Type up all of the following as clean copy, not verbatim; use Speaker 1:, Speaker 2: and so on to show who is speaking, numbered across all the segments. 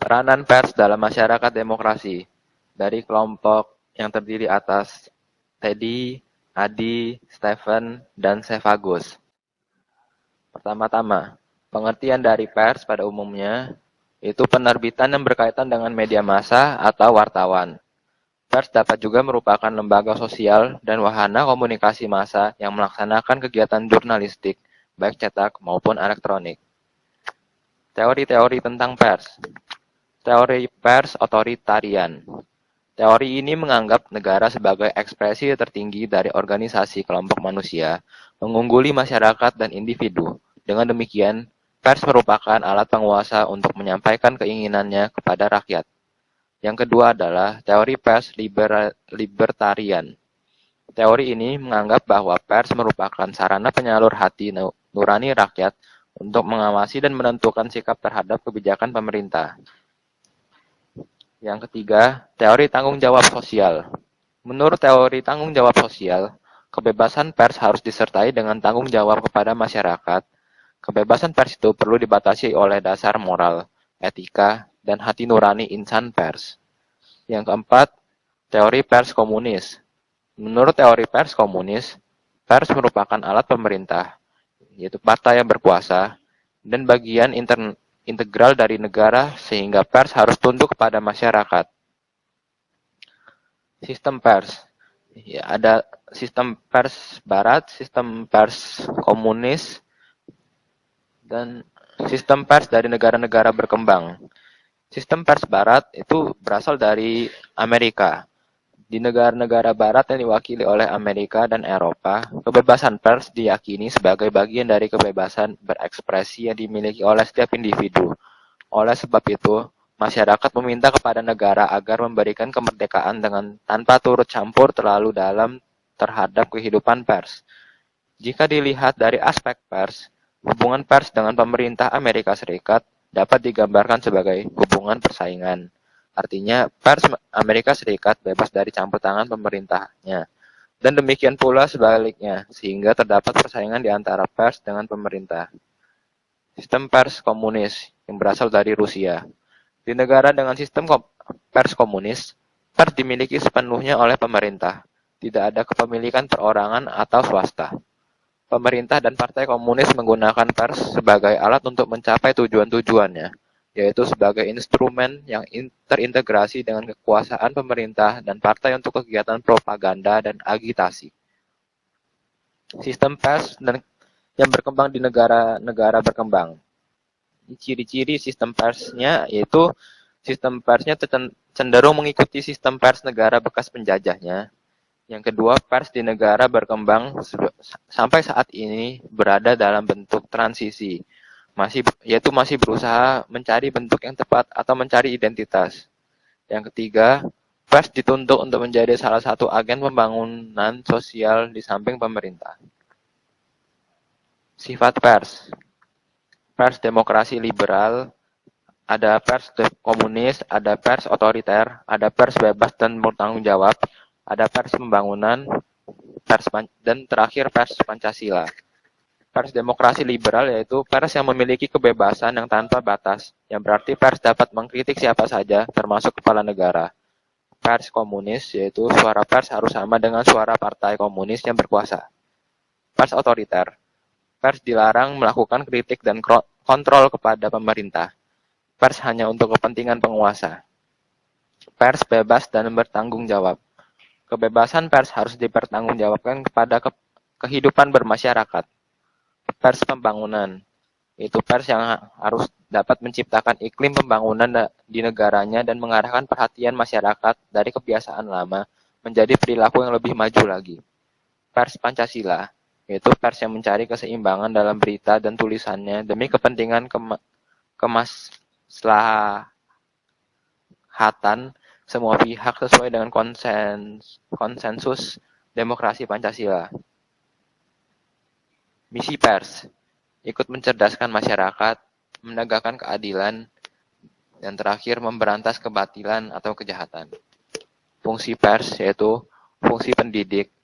Speaker 1: Peranan pers dalam masyarakat demokrasi dari kelompok yang terdiri atas Teddy, Adi, Stephen, dan Sevagus. Pertama-tama, pengertian dari pers pada umumnya itu penerbitan yang berkaitan dengan media massa atau wartawan. Pers dapat juga merupakan lembaga sosial dan wahana komunikasi massa yang melaksanakan kegiatan jurnalistik, baik cetak maupun elektronik. Teori-teori tentang pers. Teori pers otoritarian. Teori ini menganggap negara sebagai ekspresi tertinggi dari organisasi kelompok manusia, mengungguli masyarakat dan individu. Dengan demikian, pers merupakan alat penguasa untuk menyampaikan keinginannya kepada rakyat. Yang kedua adalah teori pers libertarian. Teori ini menganggap bahwa pers merupakan sarana penyalur hati nurani rakyat untuk mengawasi dan menentukan sikap terhadap kebijakan pemerintah. Yang ketiga, teori tanggung jawab sosial. Menurut teori tanggung jawab sosial, kebebasan pers harus disertai dengan tanggung jawab kepada masyarakat. Kebebasan pers itu perlu dibatasi oleh dasar moral, etika, dan hati nurani insan pers. Yang keempat, teori pers komunis. Menurut teori pers komunis, pers merupakan alat pemerintah, yaitu partai yang berkuasa, dan bagian integral dari negara sehingga pers harus tunduk kepada masyarakat. Sistem pers. Ya, ada sistem pers barat, sistem pers komunis, dan sistem pers dari negara-negara berkembang. Sistem pers barat itu berasal dari Amerika. Di negara-negara barat yang diwakili oleh Amerika dan Eropa, kebebasan pers diyakini sebagai bagian dari kebebasan berekspresi yang dimiliki oleh setiap individu. Oleh sebab itu, masyarakat meminta kepada negara agar memberikan kemerdekaan dengan tanpa turut campur terlalu dalam terhadap kehidupan pers. Jika dilihat dari aspek pers, hubungan pers dengan pemerintah Amerika Serikat dapat digambarkan sebagai hubungan persaingan. Artinya, pers Amerika Serikat bebas dari campur tangan pemerintahnya. Dan demikian pula sebaliknya, sehingga terdapat persaingan di antara pers dengan pemerintah. Sistem pers komunis yang berasal dari Rusia. Di negara dengan sistem pers komunis, pers dimiliki sepenuhnya oleh pemerintah. Tidak ada kepemilikan perorangan atau swasta. Pemerintah dan partai komunis menggunakan pers sebagai alat untuk mencapai tujuan-tujuannya, yaitu sebagai instrumen yang terintegrasi dengan kekuasaan pemerintah dan partai untuk kegiatan propaganda dan agitasi. Sistem pers yang berkembang di negara-negara berkembang. Ciri-ciri sistem persnya yaitu sistem persnya cenderung mengikuti sistem pers negara bekas penjajahnya. Yang kedua, pers di negara berkembang sampai saat ini berada dalam bentuk transisi, yaitu masih berusaha mencari bentuk yang tepat atau mencari identitas. Yang ketiga, pers dituntut untuk menjadi salah satu agen pembangunan sosial di samping pemerintah. Sifat pers. Pers demokrasi liberal, ada pers komunis, ada pers otoriter, ada pers bebas dan bertanggung jawab, ada pers pembangunan, dan terakhir pers Pancasila. Pers demokrasi liberal yaitu pers yang memiliki kebebasan yang tanpa batas, yang berarti pers dapat mengkritik siapa saja, termasuk kepala negara. Pers komunis yaitu suara pers harus sama dengan suara partai komunis yang berkuasa. Pers otoriter. Pers dilarang melakukan kritik dan kontrol kepada pemerintah. Pers hanya untuk kepentingan penguasa. Pers bebas dan bertanggung jawab. Kebebasan pers harus dipertanggungjawabkan kepada kehidupan bermasyarakat. Pers pembangunan, itu pers yang harus dapat menciptakan iklim pembangunan di negaranya dan mengarahkan perhatian masyarakat dari kebiasaan lama menjadi perilaku yang lebih maju lagi. Pers Pancasila, yaitu pers yang mencari keseimbangan dalam berita dan tulisannya demi kepentingan kemaslahatan semua pihak sesuai dengan konsensus demokrasi Pancasila. Misi pers, ikut mencerdaskan masyarakat, menegakkan keadilan, dan terakhir memberantas kebatilan atau kejahatan. Fungsi pers yaitu fungsi pendidik,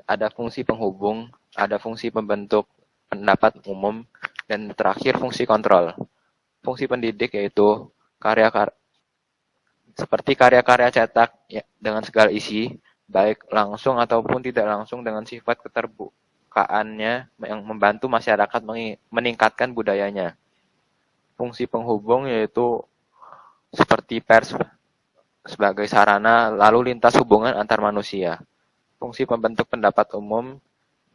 Speaker 1: ada fungsi penghubung, ada fungsi pembentuk pendapat umum, dan terakhir fungsi kontrol. fungsi pendidik yaitu seperti karya-karya cetak ya, dengan segala isi, baik langsung ataupun tidak langsung dengan sifat keterbukaannya yang membantu masyarakat meningkatkan budayanya. Fungsi penghubung yaitu seperti pers sebagai sarana lalu lintas hubungan antar manusia. Fungsi pembentuk pendapat umum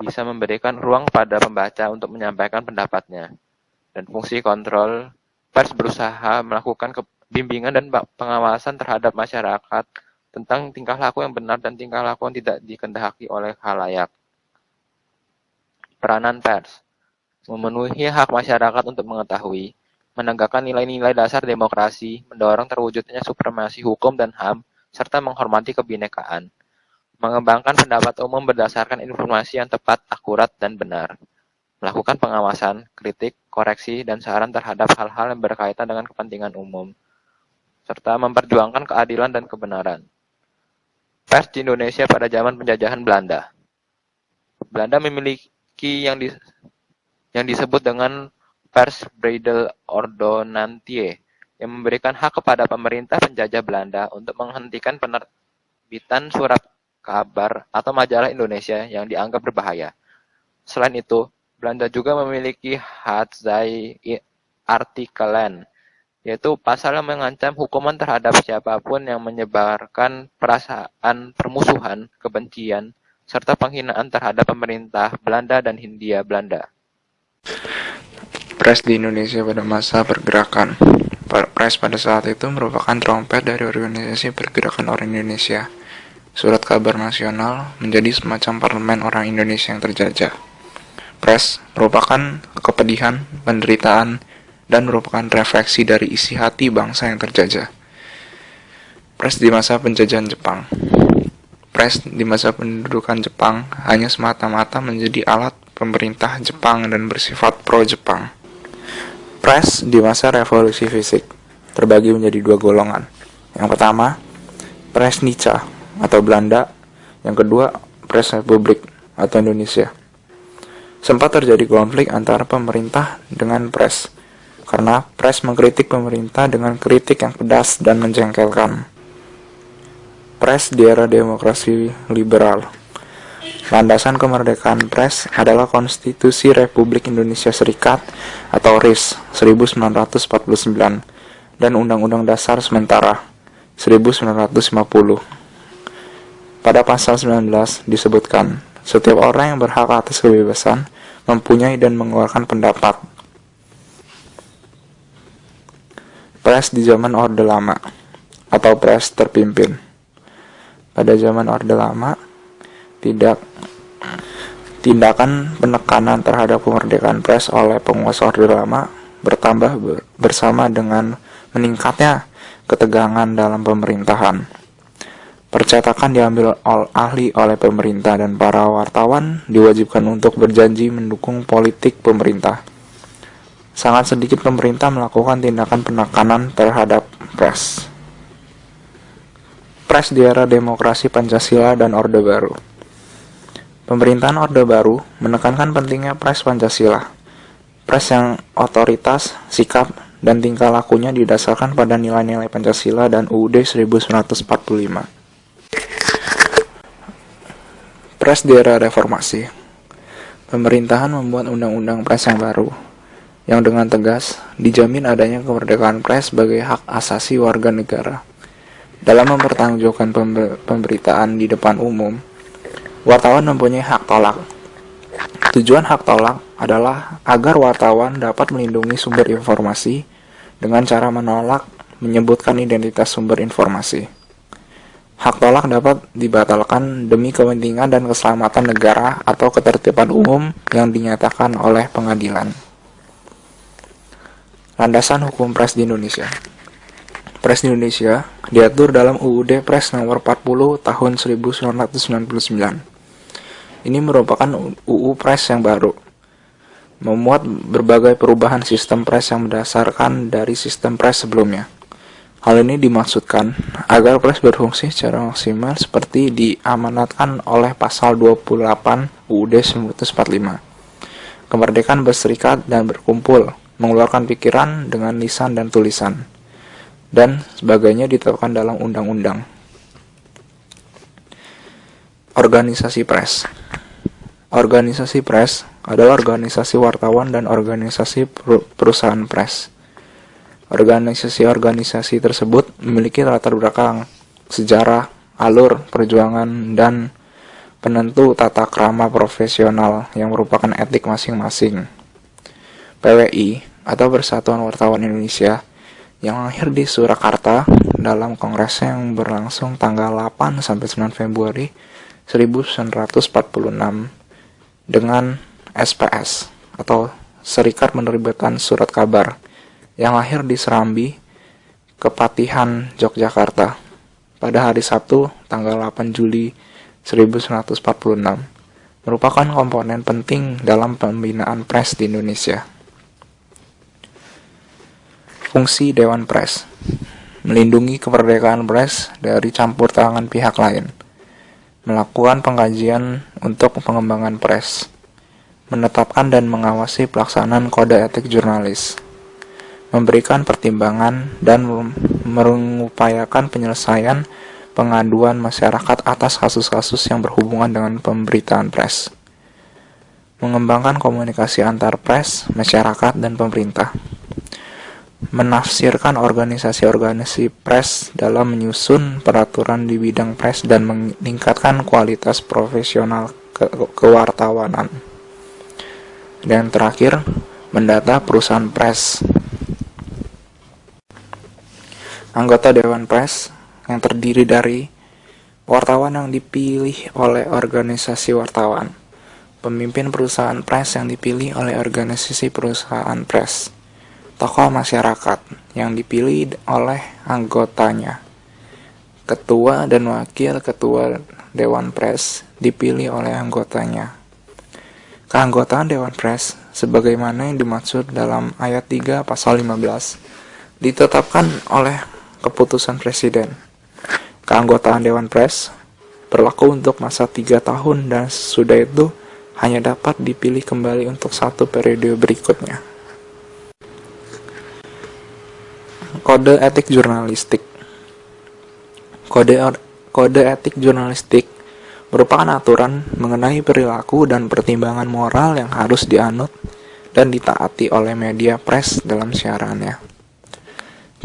Speaker 1: bisa memberikan ruang pada pembaca untuk menyampaikan pendapatnya. Dan fungsi kontrol, pers berusaha melakukan bimbingan dan pengawasan terhadap masyarakat tentang tingkah laku yang benar dan tingkah laku yang tidak dikehendaki oleh khalayak. Peranan pers memenuhi hak masyarakat untuk mengetahui, menegakkan nilai-nilai dasar demokrasi, mendorong terwujudnya supremasi hukum dan HAM, serta menghormati kebinekaan. Mengembangkan pendapat umum berdasarkan informasi yang tepat, akurat, dan benar. Melakukan pengawasan, kritik, koreksi, dan saran terhadap hal-hal yang berkaitan dengan kepentingan umum, serta memperjuangkan keadilan dan kebenaran. Pers di Indonesia pada zaman penjajahan Belanda. Belanda memiliki yang disebut dengan Persbreedel Ordonnantie yang memberikan hak kepada pemerintah penjajah Belanda untuk menghentikan penerbitan surat kabar atau majalah Indonesia yang dianggap berbahaya. Selain itu, Belanda juga memiliki Hatzai-Artikelen, yaitu pasal yang mengancam hukuman terhadap siapapun yang menyebarkan perasaan permusuhan, kebencian, serta penghinaan terhadap pemerintah Belanda dan Hindia Belanda.
Speaker 2: Pres di Indonesia pada masa pergerakan. Pres pada saat itu merupakan trompet dari organisasi pergerakan orang Indonesia. Surat kabar nasional menjadi semacam parlemen orang Indonesia yang terjajah. Pres merupakan kepedihan, penderitaan, dan merupakan refleksi dari isi hati bangsa yang terjajah. Pres di masa penjajahan Jepang. Pres di masa pendudukan Jepang hanya semata-mata menjadi alat pemerintah Jepang dan bersifat pro-Jepang. Pres di masa revolusi fisik terbagi menjadi dua golongan. Yang pertama, Pres Nica atau Belanda. Yang kedua, Pres Republik atau Indonesia. Sempat terjadi konflik antara pemerintah dengan pres, karena pres mengkritik pemerintah dengan kritik yang pedas dan menjengkelkan. Pres di era demokrasi liberal. Landasan kemerdekaan pres adalah Konstitusi Republik Indonesia Serikat atau RIS 1949 dan Undang-Undang Dasar Sementara 1950. Pada pasal 19 disebutkan, setiap orang yang berhak atas kebebasan mempunyai dan mengeluarkan pendapat. Pres di zaman Orde Lama atau pres terpimpin. Pada zaman Orde Lama, tindakan penekanan terhadap kemerdekaan pers oleh penguasa Orde Lama bertambah bersama dengan meningkatnya ketegangan dalam pemerintahan. Percetakan diambil alih oleh pemerintah dan para wartawan diwajibkan untuk berjanji mendukung politik pemerintah. Sangat sedikit pemerintah melakukan tindakan penekanan terhadap pres. Pres di era demokrasi Pancasila dan Orde Baru. Pemerintahan Orde Baru menekankan pentingnya pres Pancasila. Pres yang otoritas, sikap, dan tingkah lakunya didasarkan pada nilai-nilai Pancasila dan UUD 1945. Pres di era reformasi. Pemerintahan membuat undang-undang pres yang baru, yang dengan tegas dijamin adanya kemerdekaan pres sebagai hak asasi warga negara. Dalam mempertanggungjawabkan pemberitaan di depan umum, wartawan mempunyai hak tolak. Tujuan hak tolak adalah agar wartawan dapat melindungi sumber informasi dengan cara menolak menyebutkan identitas sumber informasi. Hak tolak dapat dibatalkan demi kepentingan dan keselamatan negara atau ketertiban umum yang dinyatakan oleh pengadilan. Landasan hukum pres di Indonesia. Pres di Indonesia diatur dalam UUD Pres nomor 40 tahun 1999. Ini merupakan UU Pres yang baru, memuat berbagai perubahan sistem pres yang berdasarkan dari sistem pres sebelumnya. Hal ini dimaksudkan agar pres berfungsi secara maksimal seperti diamanatkan oleh pasal 28 UUD 1945. Kemerdekaan berserikat dan berkumpul mengeluarkan pikiran dengan lisan dan tulisan, dan sebagainya ditetapkan dalam undang-undang. Organisasi pers. Organisasi pers adalah organisasi wartawan dan organisasi perusahaan pers. Organisasi-organisasi tersebut memiliki latar belakang, sejarah, alur, perjuangan, dan penentu tata krama profesional yang merupakan etik masing-masing. PWI atau Persatuan Wartawan Indonesia yang lahir di Surakarta dalam kongres yang berlangsung tanggal 8 sampai 9 Februari 1946 dengan SPS atau Serikat Menerbitkan Surat Kabar yang lahir di Serambi, Kepatihan, Yogyakarta pada hari Sabtu tanggal 8 Juli 1946 merupakan komponen penting dalam pembinaan pers di Indonesia. Fungsi Dewan Pers: melindungi kemerdekaan pers dari campur tangan pihak lain, melakukan pengkajian untuk pengembangan pers, menetapkan dan mengawasi pelaksanaan kode etik jurnalis, memberikan pertimbangan dan mengupayakan penyelesaian pengaduan masyarakat atas kasus-kasus yang berhubungan dengan pemberitaan pers, mengembangkan komunikasi antar pers, masyarakat, dan pemerintah, menafsirkan organisasi-organisasi pers dalam menyusun peraturan di bidang pers dan meningkatkan kualitas profesional kewartawanan. Dan terakhir, mendata perusahaan pers. Anggota Dewan Pers yang terdiri dari wartawan yang dipilih oleh organisasi wartawan, pemimpin perusahaan pers yang dipilih oleh organisasi perusahaan pers, tokoh masyarakat yang dipilih oleh anggotanya, ketua dan wakil ketua Dewan Pers dipilih oleh anggotanya. Keanggotaan Dewan Pers sebagaimana yang dimaksud dalam ayat 3 pasal 15 ditetapkan oleh keputusan Presiden. Keanggotaan Dewan Pers berlaku untuk masa 3 tahun dan sesudah itu hanya dapat dipilih kembali untuk 1 periode berikutnya. Kode etik jurnalistik. Kode etik jurnalistik merupakan aturan mengenai perilaku dan pertimbangan moral yang harus dianut dan ditaati oleh media pers dalam siarannya.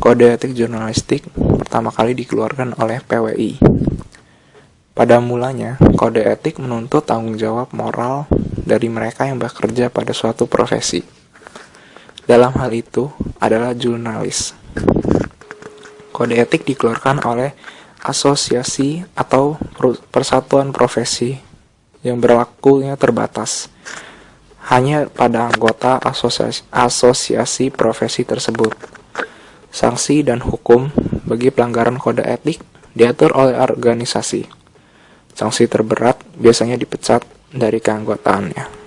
Speaker 2: Kode etik jurnalistik pertama kali dikeluarkan oleh PWI. Pada mulanya, kode etik menuntut tanggung jawab moral dari mereka yang bekerja pada suatu profesi. Dalam hal itu adalah jurnalis. Kode etik dikeluarkan oleh asosiasi atau persatuan profesi yang berlakunya terbatas hanya pada anggota asosiasi profesi tersebut. Sanksi dan hukum bagi pelanggaran kode etik diatur oleh organisasi. Sanksi terberat biasanya dipecat dari keanggotaannya.